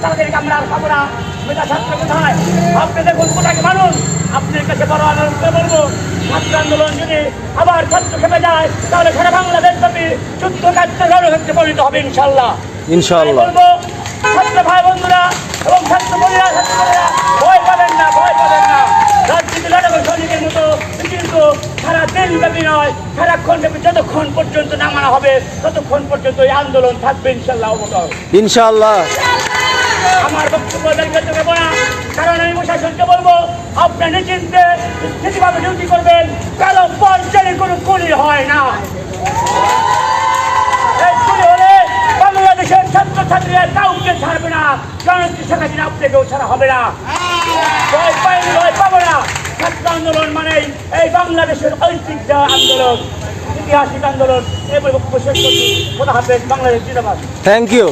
তাদেরকে আমরা আর পাবো না। মেধা ছাত্র কোথায়? আপনি দেখুন কোথাকে মানুষ। আপনার কাছে বড় আনন্দ বলবো, ছাত্র আন্দোলন যদি আবার ছাত্র খেপে যায় তাহলে সারা বাংলাদেশ ব্যাপী যুদ্ধ কার্যে রণক্ষেত্রে পরিণত হবে ইনশাল্লাহ। ইনশাআল্লাহ বলবো ছাত্র ভাই বন্ধুরা এবং ছাত্র বোনেরা, ছাত্রীরা ভয় পাবেন না, ভয় পাবেন না। রাজনীতি লড়াকু সৈনিকের মতো কিন্তু সারা দিন ব্যাপী নয়, সারাক্ষণ ব্যাপী যতক্ষণ পর্যন্ত নামানো হবে ততক্ষণ পর্যন্ত এই আন্দোলন থাকবে ইনশাল্লাহ। ইনশাআল্লাহ। আমার বক্তব্য দীর্ঘায়িত করব না, কারণ আমি প্রশাসনকে বলবো আপনার নিশ্চিন্তে স্থিতিভাবে ডিউটি করবেন, কারো পর্যায়ে কোনো গুলি হয় না। এই গুলি হলে বাংলাদেশের ছাত্রছাত্রীরা কাউকে ছাড়বে না, কারণ শেখ হাসিনা আপনাকেও ছাড়া হবে না। ভয় পাইনি, ভয় পাবো না। ছাত্র আন্দোলন মানেই এই বাংলাদেশের ঐতিহ্য আন্দোলন, ঐতিহাসিক আন্দোলন। এই বক্তব্য শেষ করছি। খোদা হাফেজ। বাংলাদেশ জিন্দাবাদ। Thank you.